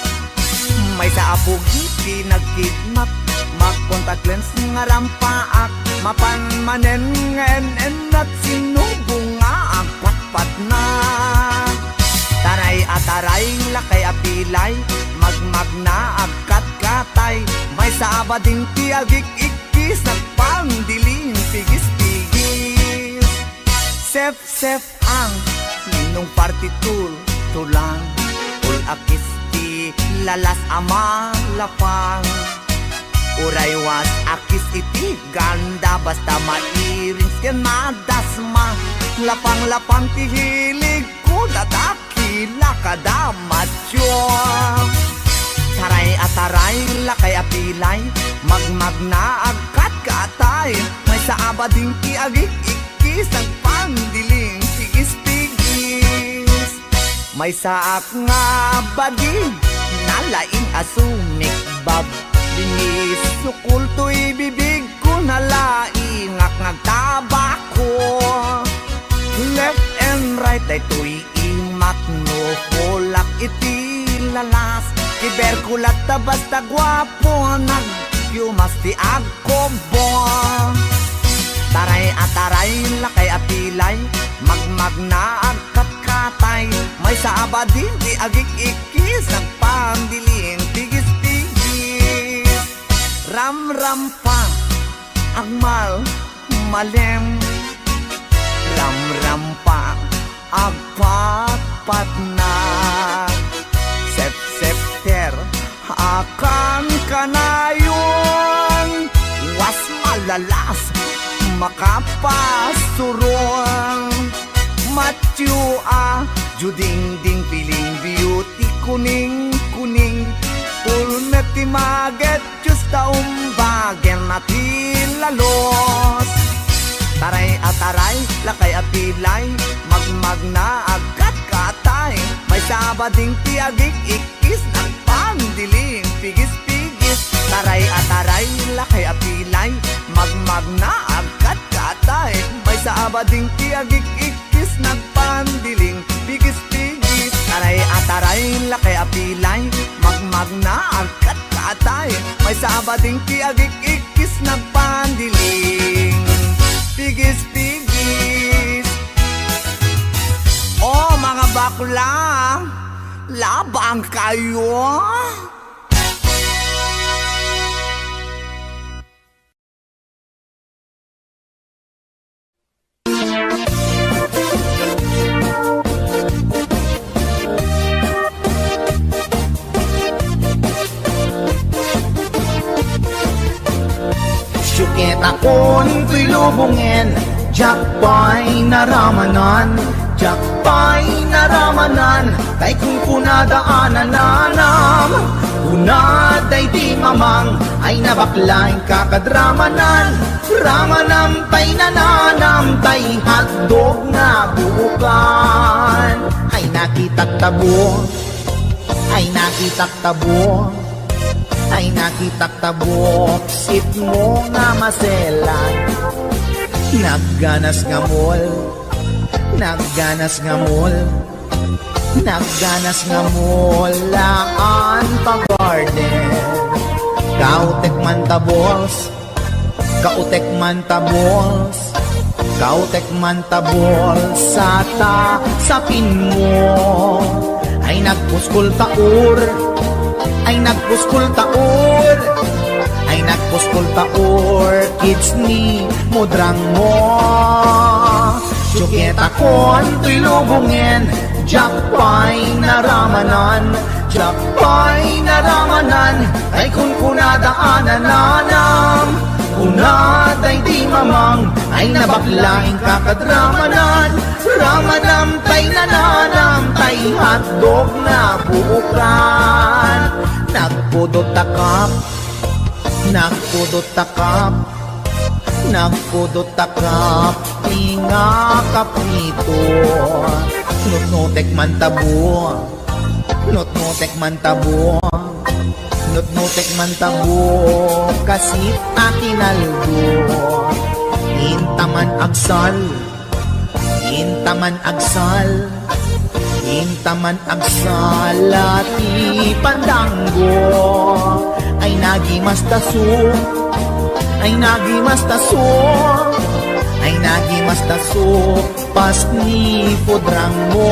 May sa abugi pinagkidnap, mag-contact lens nga rampaak, mapanmanen en at sinubong nga agpatpat na. Taray at taray, lakay apilay, magmag na agkat-katay, may sa abading tiagik-ikis, nagpangdiling pigis-pigis. Sef-sef ang ninong partitur, tulang, akis ti lalas amalapang. Uraywas akis iti ganda, basta mairings ken madasma. Lapang-lapang ti hilig ko, dadakila kada macho. Taray at taray, lakay apilay, magmag na agkat-katay, may sa abading ti agik-ikis, ang pandiling pigis-pigis. May saak nga bading, nalaing asumik bab. Binis sukul to'y bibig ko, nalaing ngagtabako. Left and right ay to'y imak no, kulak iti lalas. Iberkulat ta basta gwapo, nagyumas ti agkobo. Taray at taray, lakay apilay, magmag na agkat-katay, may sa abadin di agik-ikis, nagpamdiling pigis-pigis. Ram-ram pa, agmal, malem, ram-ram pa, agpat-pat na. Sep-septer, akan kanayon, was malalas, makapasurong. Matyo Juding ding piling beauty kuning Pulmeti maget justa umbagen natin lalos Taray ataray, lakay apilay Magmag na agad katay May sabading tiagik ikis ng pandiling Pigis-pigis Taray ataray, lakay apilay Magmag na agad katay May sabading tiagik ikis ng pandiling Pigis-pigis Taray ataray, lakay apilay Magmag na agad katay May sabading tiagik ikis ng pandiling Pigis-pigis Oh mga bakla Labang kayo Syukit akon tuy lubungin Jakpay naramanan Jakpay naramanan Tay kung kunadaanan nanam Kunaday di mamang Ay nabaklaing kakadramanan Ramanam tay nananam Tay hotdog na buukan Ay nakitak tabo Ay nakitak tabo Ay nakitak tabok sit mo nga maselan Nagganas nga mol Nagganas nga mol Nagganas nga mol Laan pa garden Kautek man tabols Kautek man tabols Kautek man tabols Sata sapin mo Ay nagpuskol taur Ay nagpuskol taur Ay nagpuskol taur Kids ni mudrang mo Syukit akon tuy lubungin Jakpay naramanan Jakpay naramanan Ay kung kunadaanan nanam Kunaday di mamang Ay nabaklaing kakadramanan Ramanam tay nananam Tay hotdog na buukan Nagpudot takap Nagpudot takap Nagpudot takap Tinga kaprito Nutnutek man tabo Nutnutek man tabo Nutnutek man tabo Kasit akinaldo Intaman agsal Intaman agsal Intaman agsal Lati pandanggo Ay nagimas taso Ay nagimas taso Ay nagimas taso Pas ni pudrang mo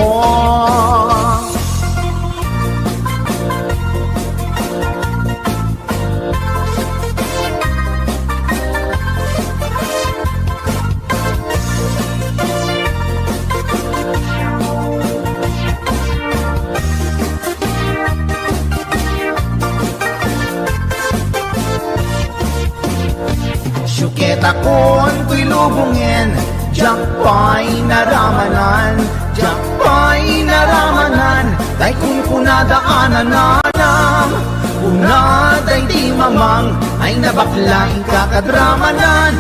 Syukit akon tuy lubungin Jakpay naramanan Jakpay naramanan Tay kung kunadaanan nanam Kunaday di mamang Ay nabaklaing kakadramanan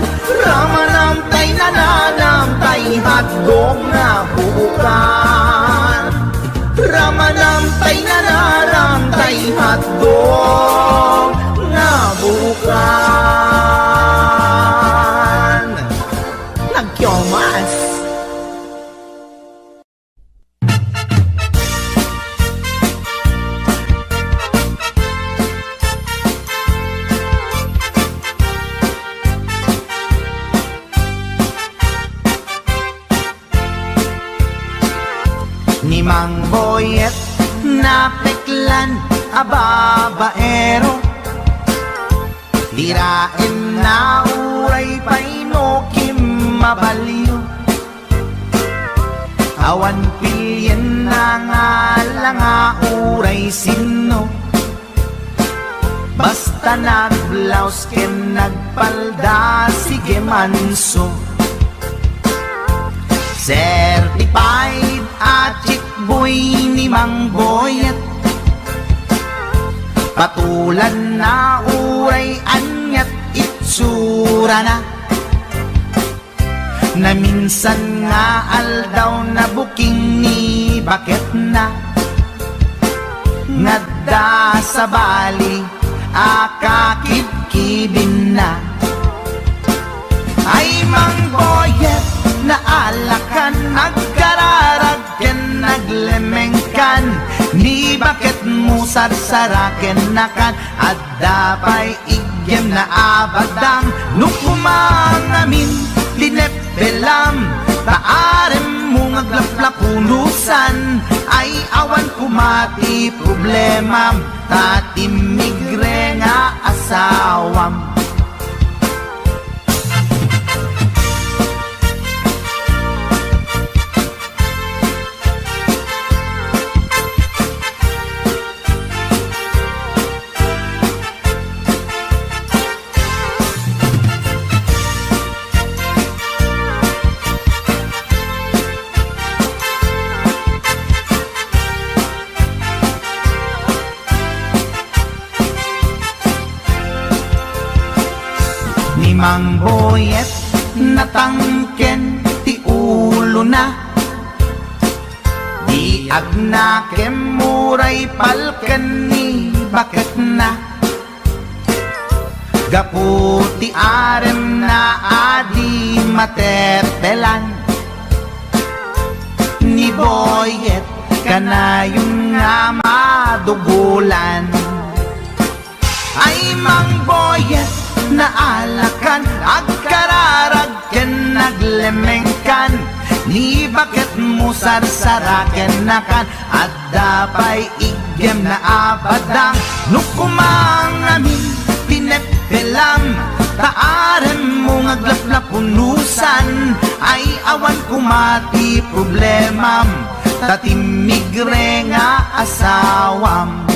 Ramanam tay nananam Tay hotdog na buukan Ramanam tay nanaram Tay hotdog na buukan Nagkyomas Ni Mang Boyet na peklan ababaero Dirain na uray painokim mabaliw Awan pilyen na nga lang uray sino Basta nagblaus ken nagpalda sige manso Certified at chick apoy ni Mang Boyet. Patulan na uray anyat itsura na, na minsan nga aldaw na buking ni bakit na, ngadda sa bali akakibkibin na. Ay Mang Boyet, naalakan, nagkararagken, naglemengkan, ni bakit mo sarsaraken nakan, at dapay igyem na abadang, nung kumangamin, linepelam, taarem mo ngaglaplapunusan, ay awan kumati problemam, tatimigre nga asawam. Mang Boyet, natangken ti ulo na, di agnakem muray palken ni bakit na, gaputi arem na adi matepelan, ni Boyet kanayong nga madugulan. Ay Mang Boyet, naalakan, agkararagken, naglemengkan, ni bakit mo sarsaraken nakan, at dapay igyem na abadang, nukumangamin, tinepelam, taarem mo ngaglaplapunusan, ay awan kumati problemam, tatimigre nga asawam.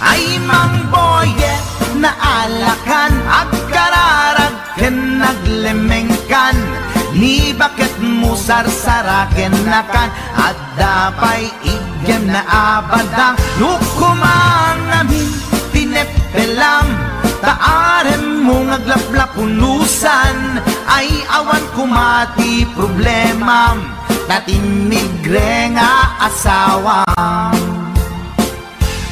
Ay Mang Boyet, naalakan, agkararagken, naglemengkan, ni bakit mo sarsaraken nakan, at dapay igyem na abadang, nukumangamin, tinepelam, taarem mo ngaglaplapunusan, ay awan kumati problemam, tatimigre nga asawam.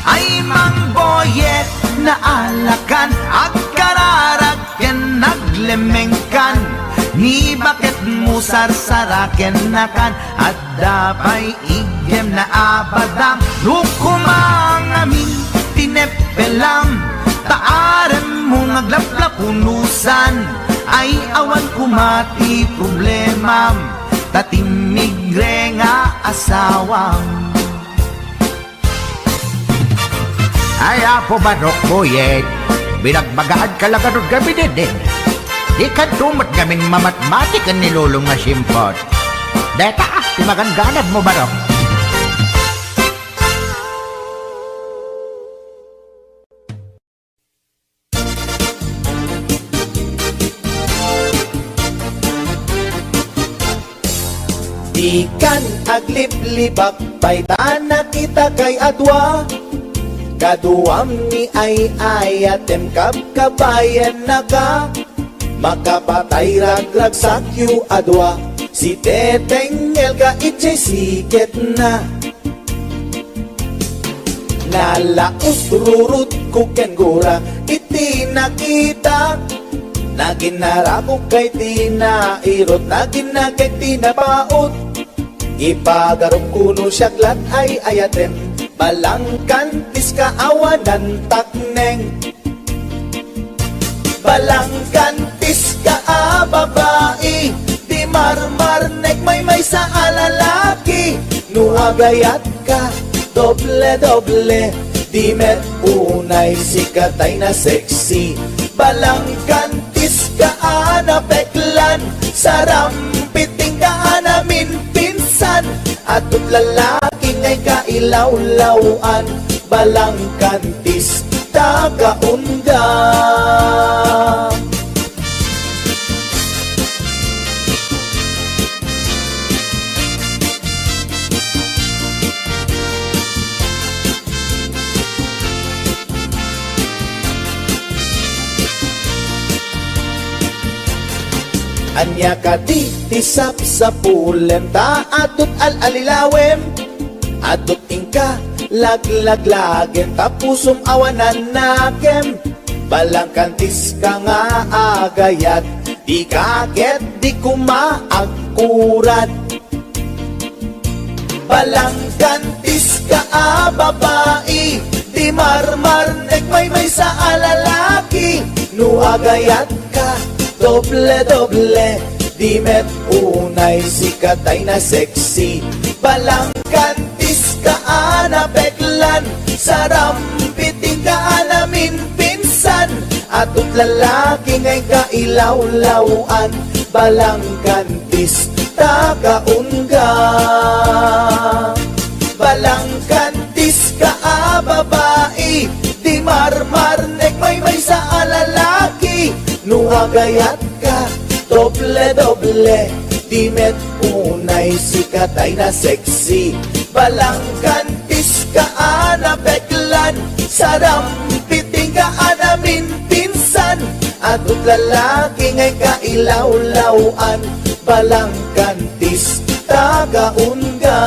Ay Mang Boyet, naalakan, agkararagken, naglemengkan, ni bakit mo sarsaraken nakan, at dapay igyem na abadang, nukumangamin, tinepelam, taarem mo ngaglaplapunusan, ay awan kumati problemam, tatimigre nga asawam. Ay, apo Barok Boyet, binagbagaan ka lang anong gabi din. Di ka tumat gamin mamatmatik ang nilulong nga simpot. Deta, timaganganad mo Barok. Di kan agliblibak, paitana kita kay adwa, kaduam ni ay ayatem kabayan na ka, makapatay ragrag sakyu adwa, si tetengel ka itchay siket na. Nalaos rurut kukengura, iti nakita, naginarako kay tinairot, naginagay tinapaot, ipagarong kuno siyaglat ay ayatem, balangkantis kaawanan takneng, balangkantis ka babae, di marmarnek may sa alalaki, nuagayat ka doble di met unay sikatay na sexy, balangkantis ka anapeklan, sarampiting ka anamin pinsan, atut lalaki ngay kailawlawan, balangkantis tagaunda. Anya ka di tisap sa pulenta adot al-alilawem adot ingka laglaglagem tapusum awanan nakem balangkantis ka nga agayat di kaget di kumaagkurat balangkantis ka babae di marmarnek may sa alalaki nuagayat ka doble di met unay sikatay na sexy balangkantis ka beklan sarampiting ka namin pinsan atut lalaki ngay kailawlawan balangkantis tagaunga balangkantis ka babae di marmarnek may sa alalaki nuagayat ka doble di met unay sikatay na sexy balangkantis ka beklan sarampiting ka namin pinsan atut lalaki ngay kailawlawan balangkantis tagaunga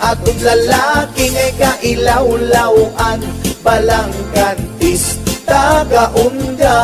atut lalaki ngay kailawlawan balangkantis tagaunga.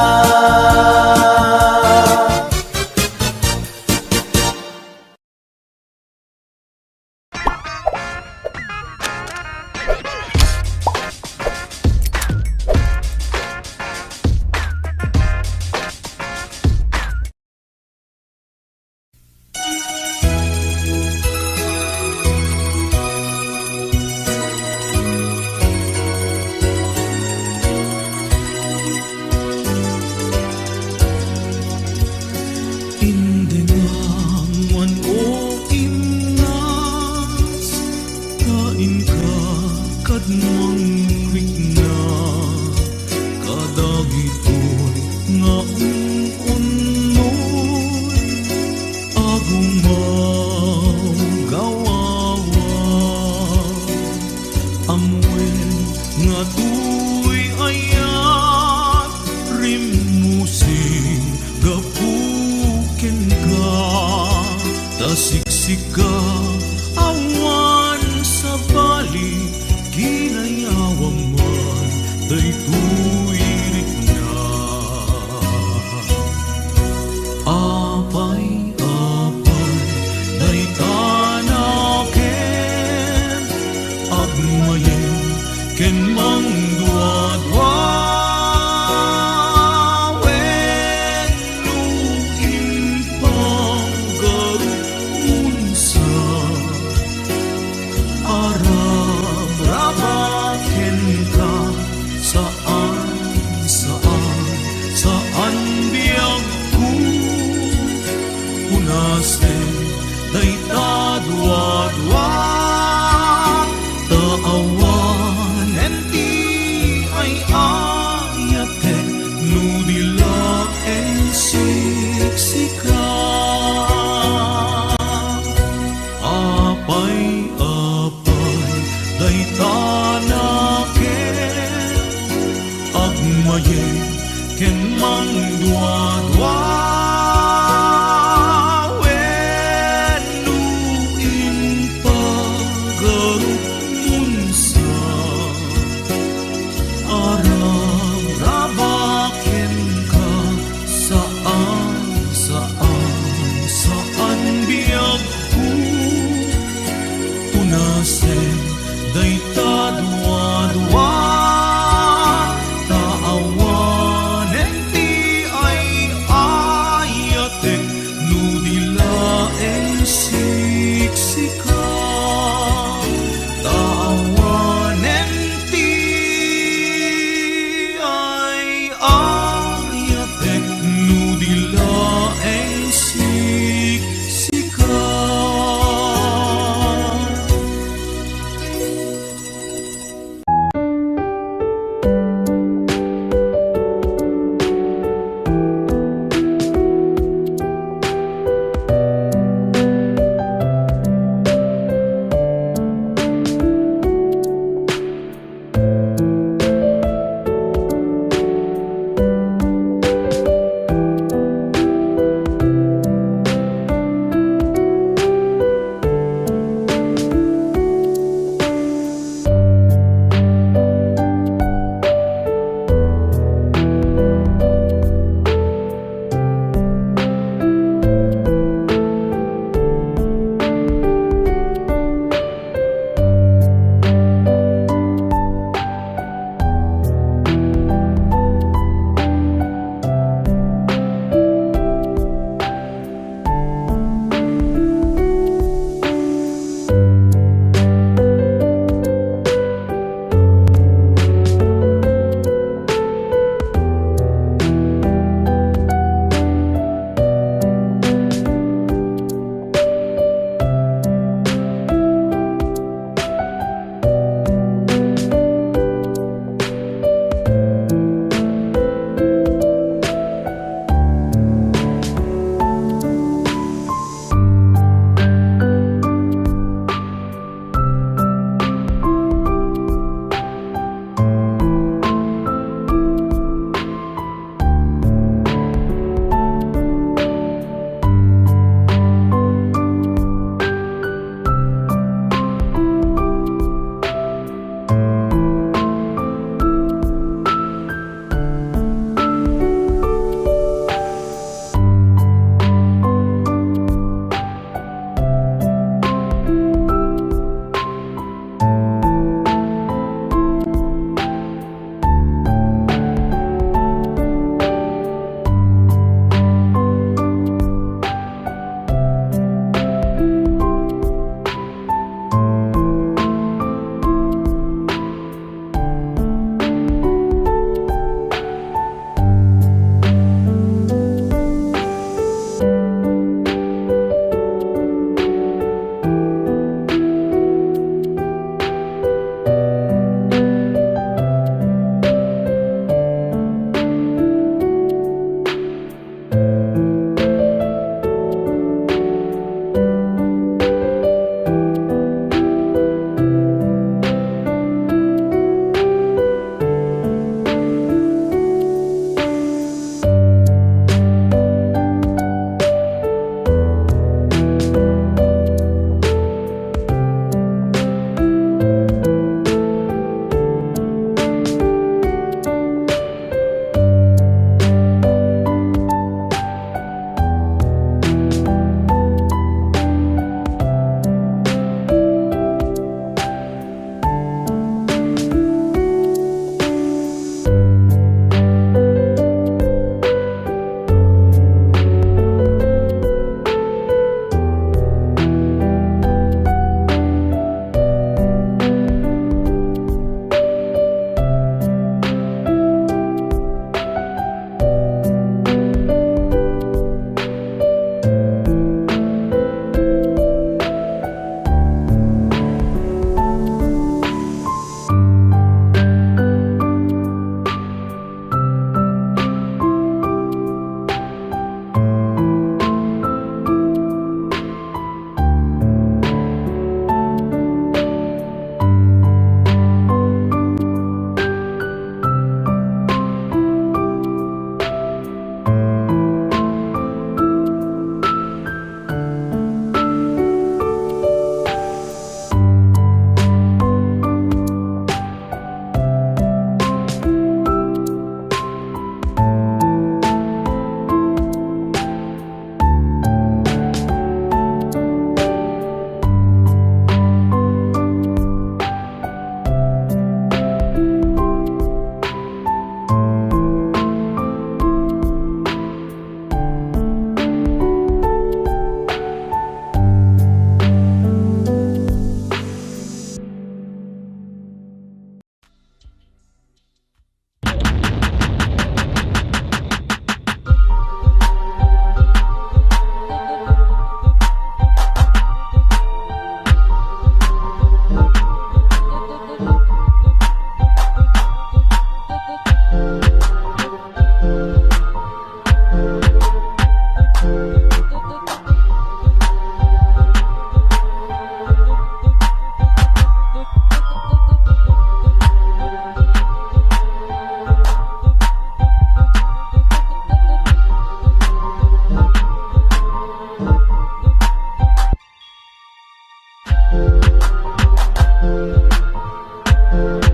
Thank